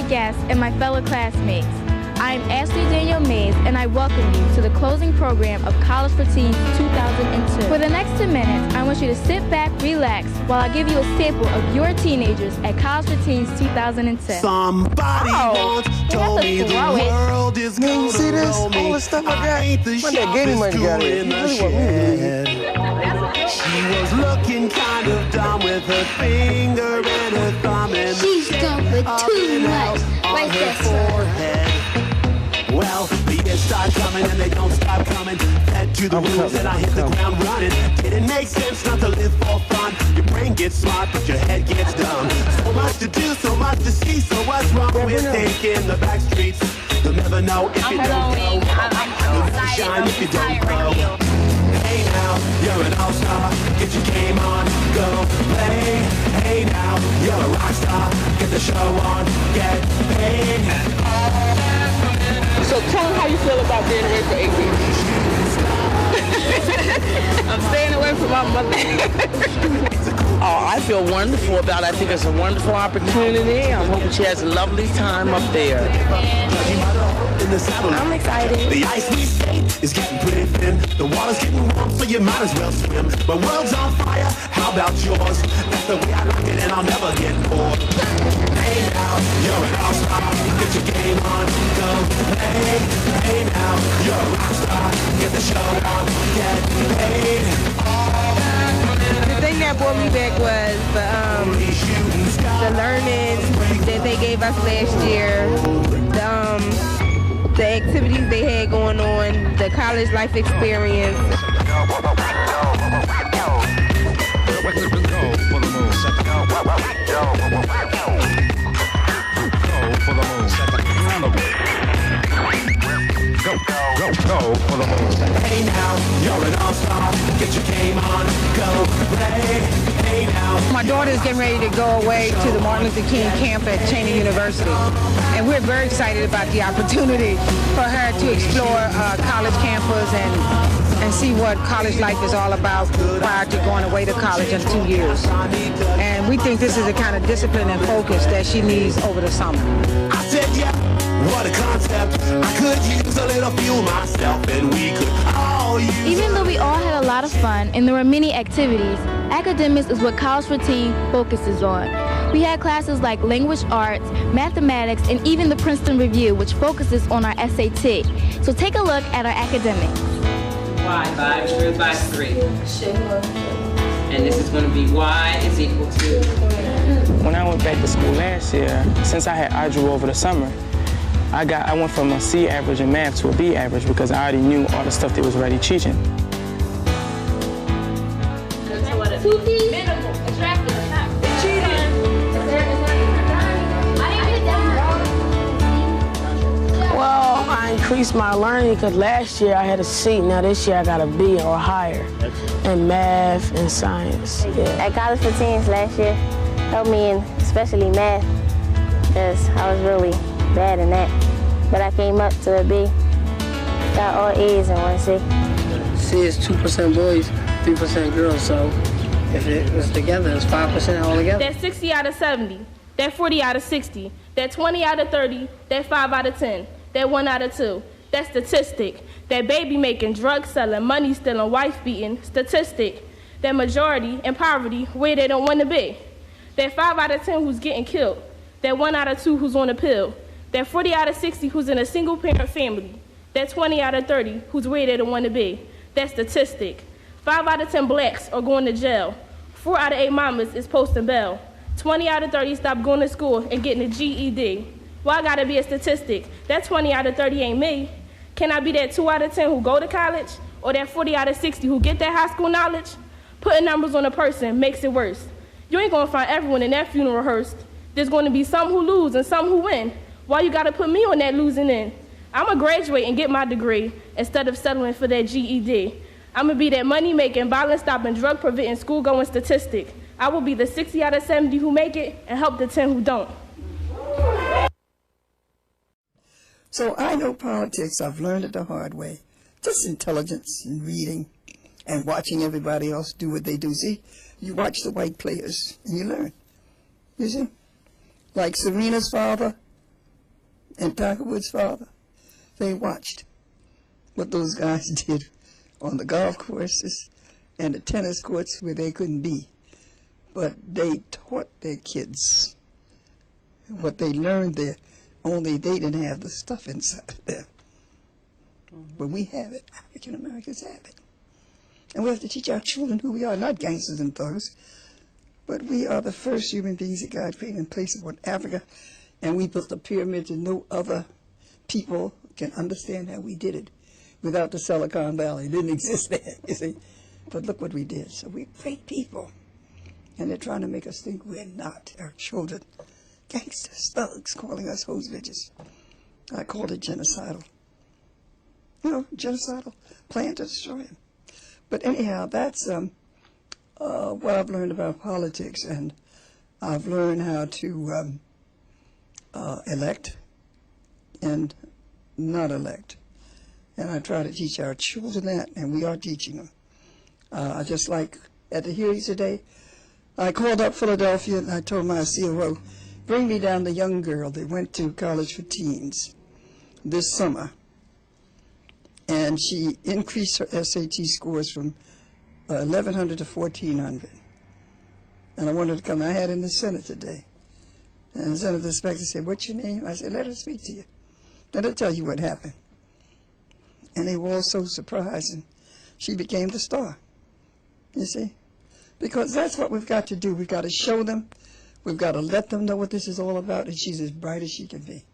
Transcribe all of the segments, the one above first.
guests, and my fellow classmates. I am Ashley Danielle Mays, and I welcome you to the closing program of College for Teens 2002. For the next 2 minutes, I want you to sit back, relax, while I give you a sample of your teenagers at College for Teens 2010. Somebody once told me the world is going to roll me. All the stuff I got. I ain't the sharpest tool in the shed. She was looking kind of dumb with her finger and her thumb and she's done with too much. on her forehead. Well, the years start coming and they don't stop coming. Fed to the rules and I hit the ground running. Didn't make sense not to live for fun. Your brain gets smart, but your head gets dumb. So much to do, so much to see. So what's wrong with taking the back streets? You'll never know if you don't go. You'll never shine if you don't go. Hey now, you're an all-star. Get your game on, go play. Hey now, you're a rock star. Get the show on, get paid. So tell them how you feel about being raised for 18. I'm staying away from my mother. Oh, I feel wonderful about it. I think it's a wonderful opportunity. I'm hoping she has a lovely time up there. I'm excited. The ice we skate is getting pretty thin. The water's getting warm, so you might as well swim. My world's on fire, how about yours? That's the way I like it and I'll never get bored. Hey now, you're an all-star. Get your game on, go play. Hey now, you're a rock star. Get the show on, get paid. The thing that brought me back was the learning that they gave us last year, the activities they had going on, the college life experience. Hey now, you're an all-star. Get your game on, go play. Hey now. My daughter is getting ready to go away to the Martin Luther King camp at Cheyney University. And we're very excited about the opportunity for her to explore college campus and see what college life is all about prior to going away to college in 2 years. And we think this is the kind of discipline and focus that she needs over the summer. I said, yeah, what a concept. I could use a little fuel myself and we could all use. Even though we all had a lot of fun and there were many activities, academics is what College for Teens focuses on. We had classes like language arts, mathematics, and even the Princeton Review, which focuses on our SAT. So take a look at our academics. Y 5 divided by 3. And this is going to be y is equal to. When I went back to school last year, since I had algebra over the summer, I went from a C average in math to a B average because I already knew all the stuff they was already teaching. Well, I increased my learning because last year I had a C. Now this year I got a B or higher in math and science. Yeah. At College for Teens last year helped me in especially math because I was really bad in that. But I came up to a B, got all A's and 1 C. C is 2% boys, 3% girls, so if it was together, it's 5% altogether. That's 60 out of 70, that 40 out of 60, that 20 out of 30, that 5 out of 10, that 1 out of 2. That statistic, that baby making, drug selling, money stealing, wife beating, statistic, that majority in poverty where they don't want to be. That 5 out of 10 who's getting killed, that 1 out of 2 who's on a pill, that 40 out of 60 who's in a single parent family, that 20 out of 30 who's where they don't want to be. That statistic, 5 out of 10 blacks are going to jail, 4 out of 8 mamas is posting bail, 20 out of 30 stop going to school and getting a GED. Well, I gotta be a statistic. That 20 out of 30 ain't me. Can I be that 2 out of 10 who go to college? Or that 40 out of 60 who get that high school knowledge? Putting numbers on a person makes it worse. You ain't gonna find everyone in that funeral hearse. There's gonna be some who lose and some who win. Why you gotta put me on that losing end? I'ma graduate and get my degree instead of settling for that GED. I'ma be that money-making, violence-stopping, drug-preventing, school-going statistic. I will be the 60 out of 70 who make it and help the 10 who don't. So I know politics. I've learned it the hard way. Just intelligence and reading and watching everybody else do what they do. See, you watch the white players and you learn. You see? Like Serena's father, and Tiger Woods' father, they watched what those guys did on the golf courses and the tennis courts where they couldn't be. But they taught their kids what they learned there, only they didn't have the stuff inside of them. But we have it. African Americans have it. And we have to teach our children who we are, not gangsters and thugs, but we are the first human beings that God created in place upon Africa, and we built the pyramids, and no other people can understand how we did it without the Silicon Valley. It didn't exist there, you see. But look what we did. So we're great people. And they're trying to make us think we're not. Our children, gangsters, thugs, calling us hoes, bitches. I called it genocidal. You know, genocidal plan to destroy him. But anyhow, that's what I've learned about politics, and I've learned how to elect and not elect. And I try to teach our children that, and we are teaching them. Just like at the hearings today, I called up Philadelphia and I told my COO, bring me down the young girl that went to college for teens this summer. And she increased her SAT scores from 1,100 to 1,400. And I wanted to come. I had in the Senate today. And the Senator Spector said, what's your name? I said, let her speak to you. Let her tell you what happened. And they were all so surprised, and she became the star, you see? Because that's what we've got to do. We've got to show them. We've got to let them know what this is all about, and she's as bright as she can be,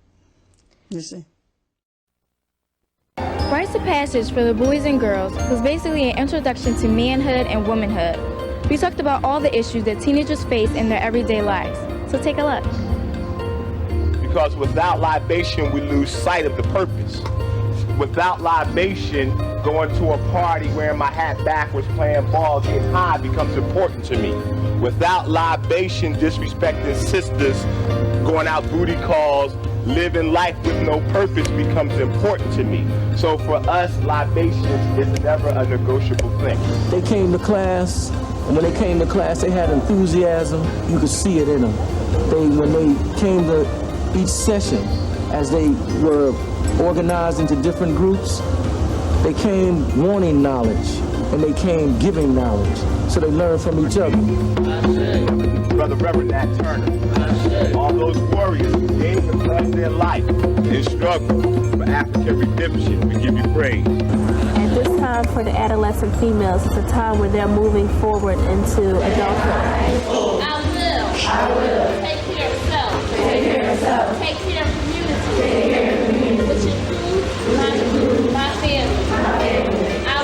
you see? Rites of Passage for the Boys and Girls was basically an introduction to manhood and womanhood. We talked about all the issues that teenagers face in their everyday lives. So take a look. Because without libation, we lose sight of the purpose. Without libation, going to a party, wearing my hat backwards, playing ball, getting high becomes important to me. Without libation, disrespecting sisters, going out booty calls, living life with no purpose becomes important to me. So for us, libation is never a negotiable thing. They came to class, and when they came to class, they had enthusiasm. You could see it in them. When they came to each session, as they were organized into different groups, they came wanting knowledge, and they came giving knowledge. So they learned from each other. Brother Reverend Nat Turner, all those warriors who gave and blessed their life in struggle for African redemption, we give you praise. At this time for the adolescent females, it's a time where they're moving forward into adulthood. I will. Take care of self. Take care of community. Which includes my family. I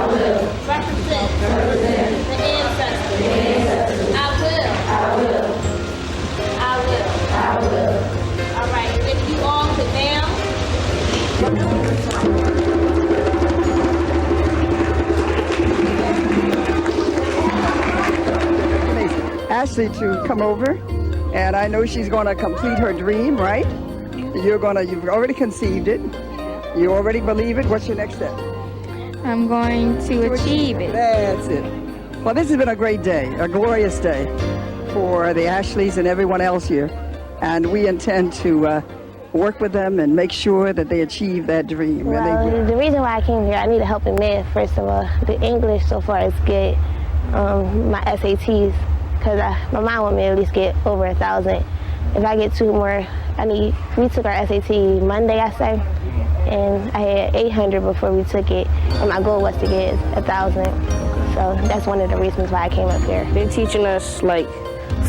will. Represent the ancestors. I will. All right. If you all sit down. Ashley to come over, and I know she's going to complete her dream, right? You've already conceived it. You already believe it. What's your next step? I'm going to achieve it. That's it. Well, this has been a great day, a glorious day for the Ashleys and everyone else here. And we intend to work with them and make sure that they achieve that dream. Well, the reason why I came here, I need help in math, first of all. The English so far is good. My SATs, because my mom wanted me to at least get over 1,000. If I get 2 more, we took our SAT Monday, I say, and I had 800 before we took it, and my goal was to get 1,000. So that's one of the reasons why I came up here. They're teaching us, like,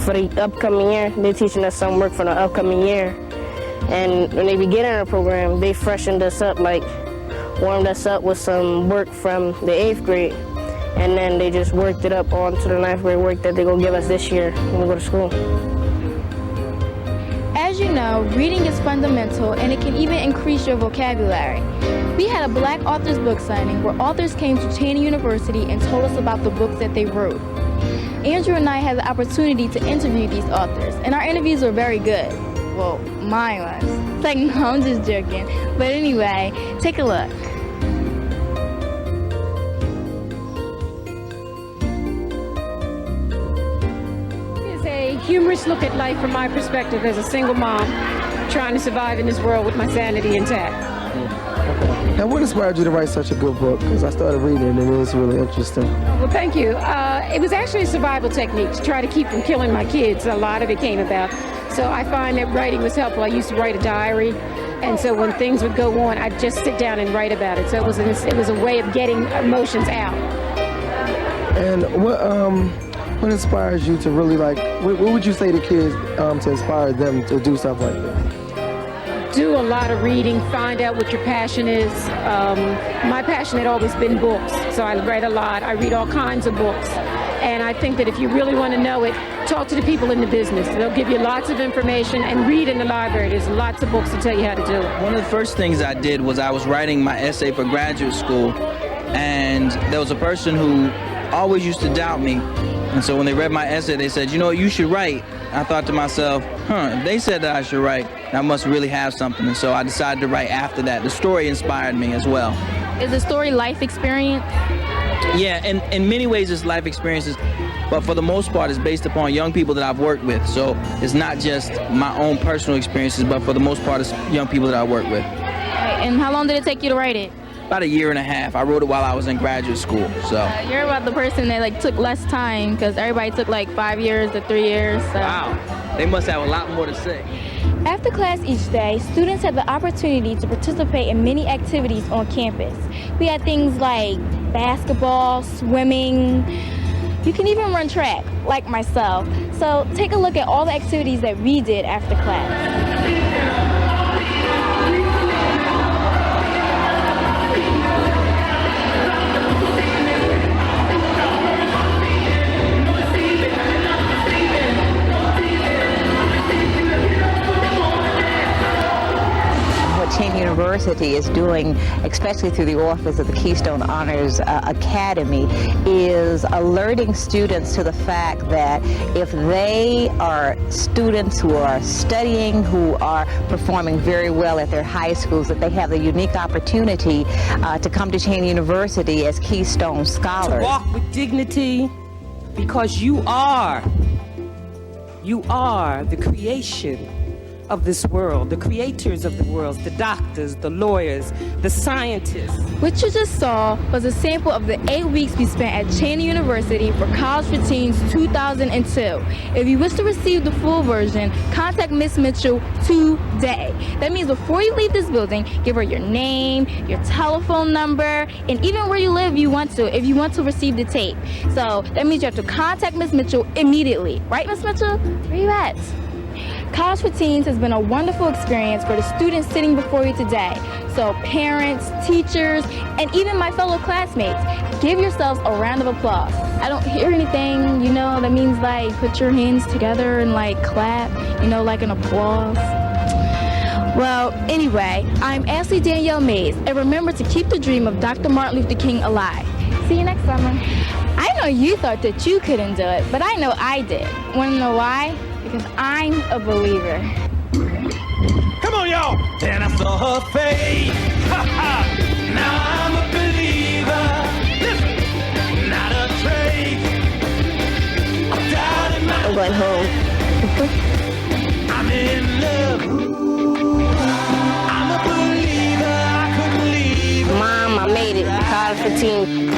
for the upcoming year, they're teaching us some work for the upcoming year. And when they began our program, they freshened us up, like, warmed us up with some work from the 8th grade. And then they just worked it up onto the 9th grade work that they're going to give us this year when we go to school. As you know, reading is fundamental, and it can even increase your vocabulary. We had a Black Authors book signing where authors came to Cheney University and told us about the books that they wrote. Andrew and I had the opportunity to interview these authors, and our interviews were very good. Well, mine was. It's like, no, I'm just joking. But anyway, take a look. Humorous look at life from my perspective as a single mom, trying to survive in this world with my sanity intact. And what inspired you to write such a good book? Because I started reading it and it was really interesting. Well, thank you. It was actually a survival technique to try to keep from killing my kids. A lot of it came about. So I find that writing was helpful. I used to write a diary, and so when things would go on, I'd just sit down and write about it. So it was a way of getting emotions out. And what inspires you to really what would you say to kids to inspire them to do stuff like this? Do a lot of reading, find out what your passion is. My passion had always been books, so I read a lot. I read all kinds of books. And I think that if you really want to know it, talk to the people in the business. They'll give you lots of information, and read in the library. There's lots of books to tell you how to do it. One of the first things I did was I was writing my essay for graduate school, and there was a person who always used to doubt me. And so when they read my essay, they said, you know what, you should write. I thought to myself, if they said that I should write, I must really have something. And so I decided to write after that. The story inspired me as well. Is the story life experience? Yeah, and in many ways it's life experiences, but for the most part it's based upon young people that I've worked with. So it's not just my own personal experiences, but for the most part it's young people that I work with. And how long did it take you to write it? About a year and a half. I wrote it while I was in graduate school. So you're about the person that took less time, because everybody took 5 years to 3 years. So. Wow, they must have a lot more to say. After class each day, students had the opportunity to participate in many activities on campus. We had things like basketball, swimming. You can even run track, like myself. So take a look at all the activities that we did after class. Cheney University is doing, especially through the Office of the Keystone Honors Academy, is alerting students to the fact that if they are students who are studying, who are performing very well at their high schools, that they have the unique opportunity to come to Cheney University as Keystone Scholars. To walk with dignity, because you are the creation of this world, the creators of the world, the doctors, the lawyers, the scientists. What you just saw was a sample of the 8 weeks we spent at Cheney University for College for Teens 2002. If you wish to receive the full version, contact Miss Mitchell today. That means before you leave this building, give her your name, your telephone number, and even where you live if you want to receive the tape. So that means you have to contact Miss Mitchell immediately. Right, Miss Mitchell? Where you at? College for Teens has been a wonderful experience for the students sitting before you today. So parents, teachers, and even my fellow classmates, give yourselves a round of applause. I don't hear anything, that means put your hands together and clap, like an applause. Well, anyway, I'm Ashley Danielle Mays, and remember to keep the dream of Dr. Martin Luther King alive. See you next summer. I know you thought that you couldn't do it, but I know I did. Want to know why? Because I'm a believer. Come on, y'all! Then I saw her face. Ha ha! Now I'm a believer. Listen, not a trace. I'm down in my. I'm going home. I'm in love. I'm a believer. I couldn't believe it. Mom, I made it. College for Teens.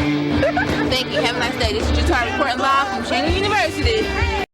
Thank you. Have a nice day. This is Jatari reporting live from Cheney University.